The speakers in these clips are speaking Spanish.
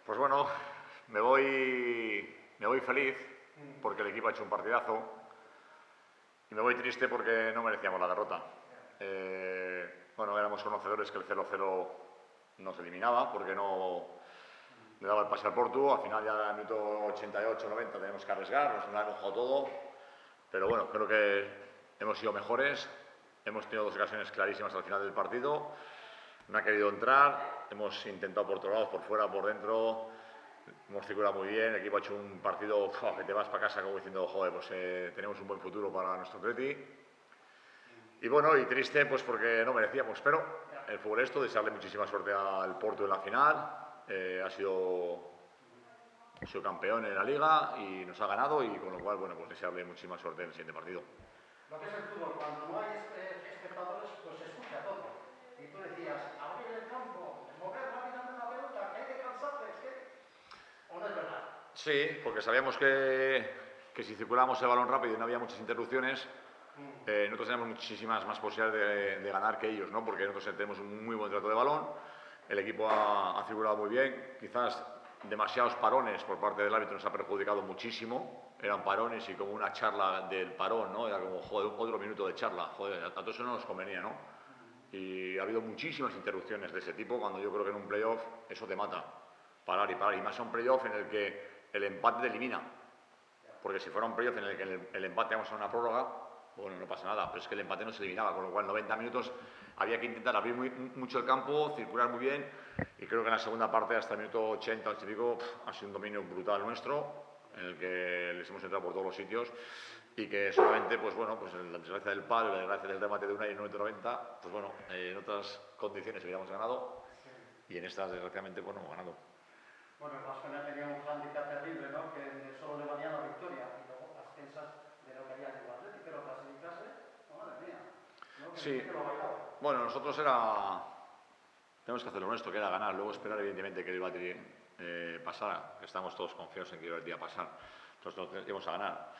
Pues bueno, me voy feliz porque el equipo ha hecho un partidazo y me voy triste porque no merecíamos la derrota. Bueno, éramos conocedores que el 0-0 nos eliminaba porque no le daba el pase al Porto. Al final ya en el minuto 88-90 tenemos que arriesgar, nos hemos jugado todo. Pero bueno, creo que hemos sido mejores, hemos tenido dos ocasiones clarísimas al final del partido. No ha querido entrar, hemos intentado por todos lados, por fuera, por dentro, hemos circulado muy bien, el equipo ha hecho un partido que te vas para casa como diciendo, joder, pues tenemos un buen futuro para nuestro Atleti. Y bueno, y triste pues porque no merecíamos, pero el fútbol esto, desearle muchísima suerte al Porto en la final, ha sido campeón en la Liga y nos ha ganado y con lo cual, bueno, pues desearle muchísima suerte en el siguiente partido. Lo que es el fútbol, cuando no hay espectadores, pues se escucha todo. Y tú decías, abrir el campo, mover rápidamente la pelota, que hay que cansarse, es que... ¿O no es verdad? Sí, porque sabíamos que si circulábamos el balón rápido y no había muchas interrupciones, nosotros tenemos muchísimas más posibilidades de ganar que ellos, ¿no? Porque nosotros tenemos un muy buen trato de balón, el equipo ha circulado muy bien, quizás demasiados parones por parte del árbitro nos ha perjudicado muchísimo, eran parones y como una charla del parón, ¿no? Era como, joder, otro minuto de charla, joder, a todo eso no nos convenía, ¿no? Y ha habido muchísimas interrupciones de ese tipo cuando yo creo que en un playoff eso te mata, parar y parar, y más a un playoff en el que el empate te elimina, porque si fuera un playoff en el que el empate vamos a una prórroga, bueno, no pasa nada, pero es que el empate no se eliminaba, con lo cual 90 minutos había que intentar abrir mucho el campo, circular muy bien, y creo que en la segunda parte, hasta el minuto 80, 80 y pico, ha sido un dominio brutal nuestro, en el que les hemos entrado por todos los sitios, y que solamente, pues bueno, pues la desgracia del palo, la desgracia del remate de Unai en el 90, pues bueno, en otras condiciones habíamos ganado, y en estas, desgraciadamente, pues no hemos ganado. Bueno, el Barcelona tenía un handicap terrible, ¿no? Que solo le valía la victoria y luego las tensas de lo que haría el Atleti, pero clasificarse, madre mía, ¿no? Que Sí, que lo bailaba. bueno, nosotros tenemos que hacer lo nuestro, que era ganar, luego esperar evidentemente que el Atleti pasara, que estamos todos confiados en que el Atleti iba a pasar, entonces nos íbamos a ganar.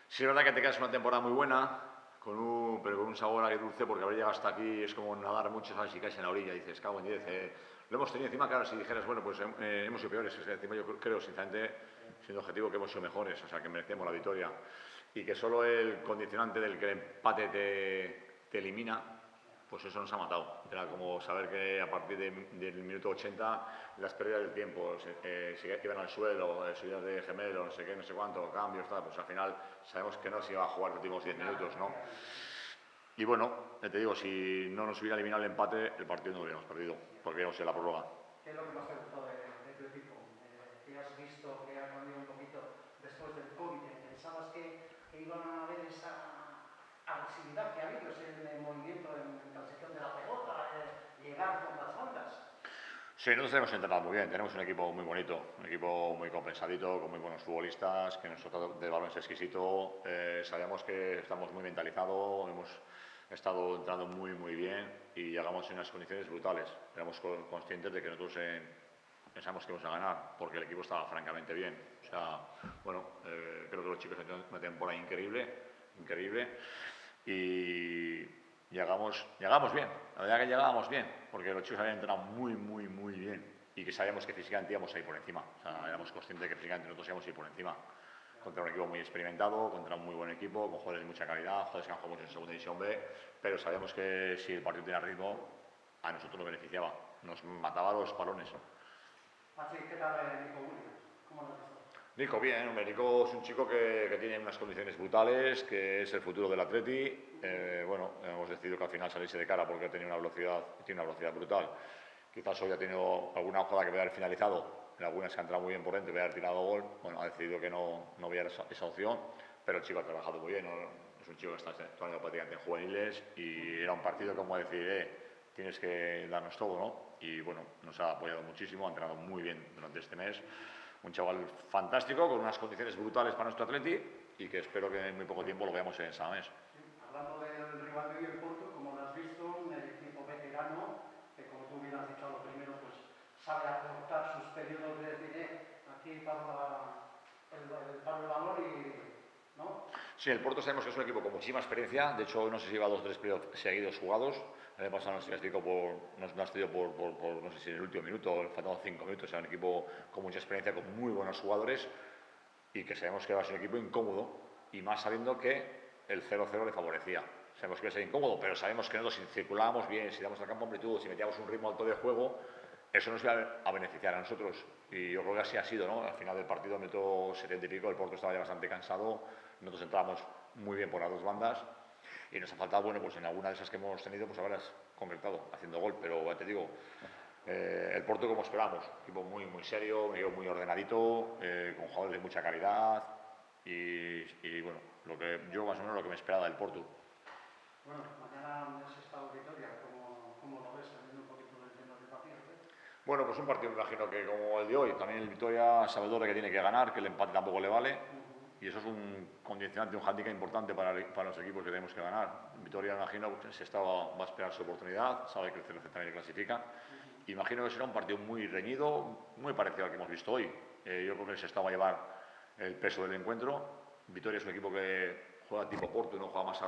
Sí, es verdad que te quedas una temporada muy buena, pero con un sabor agridulce, porque haber llegado hasta aquí es como nadar mucho, ¿sabes? Si caes en la orilla y dices, cago en 10, lo hemos tenido encima, claro, si dijeras, bueno, pues hemos sido peores, es que encima yo creo, sinceramente, siendo objetivo, que hemos sido mejores, o sea, que merecemos la victoria. Y que solo el condicionante del que el empate te elimina, pues eso nos ha matado. Era como saber que a partir del minuto 80 las pérdidas del tiempo se iban al suelo, subidas de gemelo, no sé qué, no sé cuánto, cambios, tal, pues al final sabemos que no se iba a jugar los últimos 10 minutos, ¿no? Y bueno, te digo, si no nos hubiera eliminado el empate, el partido no lo hubiéramos perdido, porque íbamos en la prórroga. ¿Qué es lo que más te gustó de tu equipo? ¿Qué has visto que ha cambiado un poquito después del COVID? ¿Pensabas que iban a haber esa agresividad que ha habido, ese movimiento en transición de la pelota, llegar con las bandas? Sí, nosotros hemos entrenado muy bien, tenemos un equipo muy bonito, un equipo muy compensadito, con muy buenos futbolistas, que nuestro trato de balón es exquisito, sabemos que estamos muy mentalizados, hemos estado entrando muy bien y llegamos en unas condiciones brutales. Éramos conscientes de que nosotros pensamos que íbamos a ganar, porque el equipo estaba francamente bien. O sea, bueno, creo que los chicos han tenido una temporada increíble y llegamos bien, la verdad que llegábamos bien, porque los chicos habían entrenado muy bien y que sabíamos que físicamente íbamos a ir por encima, o sea, éramos conscientes de que físicamente nosotros íbamos a ir por encima, contra un equipo muy experimentado, contra un muy buen equipo, con jugadores de mucha calidad, jugadores que han jugado mucho en segunda división B, pero sabíamos que si el partido tenía ritmo, a nosotros nos beneficiaba, nos mataba los palones. Así, ¿qué tal Nico Williams? ¿Cómo lo has visto? Nico, bien, hombre, Nico es un chico que tiene unas condiciones brutales, que es el futuro del Atleti. Bueno, hemos decidido que al final salirse de cara porque tiene una velocidad brutal. Quizás hoy ha tenido alguna jugada que puede haber finalizado, en algunas que ha entrado muy bien por dentro y puede haber tirado gol. Bueno, ha decidido que no veía esa opción, pero el chico ha trabajado muy bien, ¿no? Es un chico que está actuando prácticamente en juveniles y era un partido como decir, tienes que darnos todo, ¿no? Y bueno, nos ha apoyado muchísimo, ha entrenado muy bien durante este mes. Un chaval fantástico, con unas condiciones brutales para nuestro Atleti y que espero que en muy poco tiempo lo veamos en San Mamés. Sí. Hablando del rival de el Porto, como lo has visto, un equipo veterano que, como tú bien has dicho a lo primero, pues sabe acortar sus periodos de decir, aquí para el valor y... ¿no? Sí, el Porto sabemos que es un equipo con muchísima experiencia. De hecho, no sé si lleva 2 o 3 periodos seguidos jugados. El año pasado nos clasificó no sé si en el último minuto, faltaban 5 minutos. O sea, un equipo con mucha experiencia, con muy buenos jugadores y que sabemos que va a ser un equipo incómodo. Y más sabiendo que el 0-0 le favorecía. Sabemos que va a ser incómodo, pero sabemos que nosotros si circulábamos bien, si damos al campo amplitud, si metíamos un ritmo alto de juego, eso nos iba a beneficiar a nosotros. Y yo creo que así ha sido, ¿no? Al final del partido, al minuto 70 y pico, el Porto estaba ya bastante cansado. Nosotros entrábamos muy bien por las dos bandas y nos ha faltado, bueno, pues en alguna de esas que hemos tenido, pues haberlas concretado, haciendo gol. Pero ya te digo, el Porto como esperamos, equipo muy, muy serio, muy ordenadito, con jugadores de mucha calidad y bueno, yo más o menos lo que me esperaba del Porto. Bueno, mañana es Estado Vitoria, ¿cómo lo ves? Saliendo un poquito del tema del partido, ¿eh? Bueno, pues un partido, me imagino que como el de hoy, también el Vitoria sabedor de que tiene que ganar, que el empate tampoco le vale, y eso es un condicionante, un hándicap importante para los equipos que tenemos que ganar. Vitoria, me imagino, va a esperar su oportunidad, sabe que el 0-0 también le clasifica. Imagino que será un partido muy reñido, muy parecido al que hemos visto hoy. Yo creo que el Sestao va a llevar el peso del encuentro. Vitoria es un equipo que juega tipo Porto, no juega más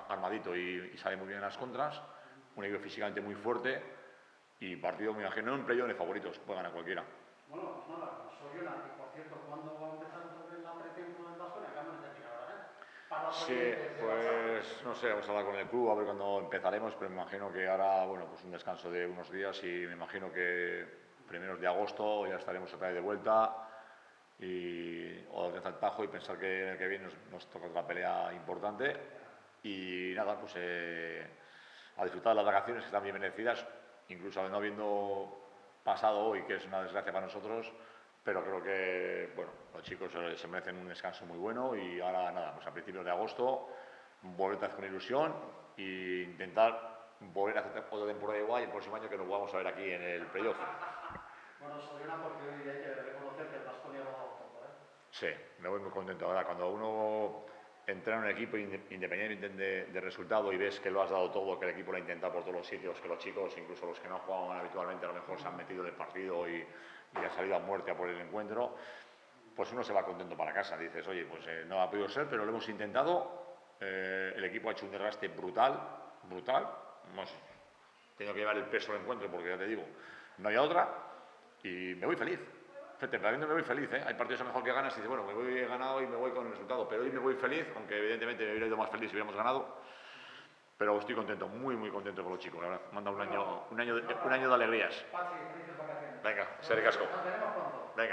armadito y sale muy bien en las contras. Un equipo físicamente muy fuerte y partido, me imagino, no en playoff de favoritos, puede ganar cualquiera. Bueno, pues nada, Soriona, y por cierto, ¿cuándo va a empezar otra vez la pretemporada del Baskonia? Acabamos de terminar ahora, ¿eh? Para los Sí, oyentes de pues no sé, vamos a hablar con el club a ver cuándo empezaremos, pero me imagino que ahora, bueno, pues un descanso de unos días y me imagino que primeros de agosto ya estaremos otra vez de vuelta o desde el Tajo y pensar que el que viene nos toca otra pelea importante y nada, pues a disfrutar de las vacaciones que están bien merecidas, incluso no habiendo pasado hoy, que es una desgracia para nosotros, pero creo que bueno, los chicos se merecen un descanso muy bueno y ahora nada, pues a principios de agosto volver a hacer con ilusión e intentar volver a hacer otra temporada igual y el próximo año que nos vamos a ver aquí en el playoff. Bueno, Soriona, porque hoy hay que reconocer que el Baskonia lo ha dado todo, ¿eh? Sí, me voy muy contento. Ahora, cuando uno entra en un equipo independientemente de resultado y ves que lo has dado todo, que el equipo lo ha intentado por todos los sitios, que los chicos, incluso los que no jugaban habitualmente, a lo mejor se han metido en el partido y ha salido a muerte a por el encuentro, pues uno se va contento para casa. Dices, oye, pues no ha podido ser, pero lo hemos intentado. El equipo ha hecho un desgaste brutal. Hemos tenido que llevar el peso del encuentro porque ya te digo, no hay otra y me voy feliz. Temporalmente me voy feliz, ¿eh? Hay partidos a lo mejor que ganas y dices, bueno, me voy ganado y me voy con el resultado, pero hoy me voy feliz, aunque evidentemente me hubiera ido más feliz si hubiéramos ganado, pero estoy contento, muy, muy contento con los chicos, la verdad. Me han dado un año de alegrías. Pachi, felices vacaciones. Venga, seré casco. Nos veremos pronto. Venga.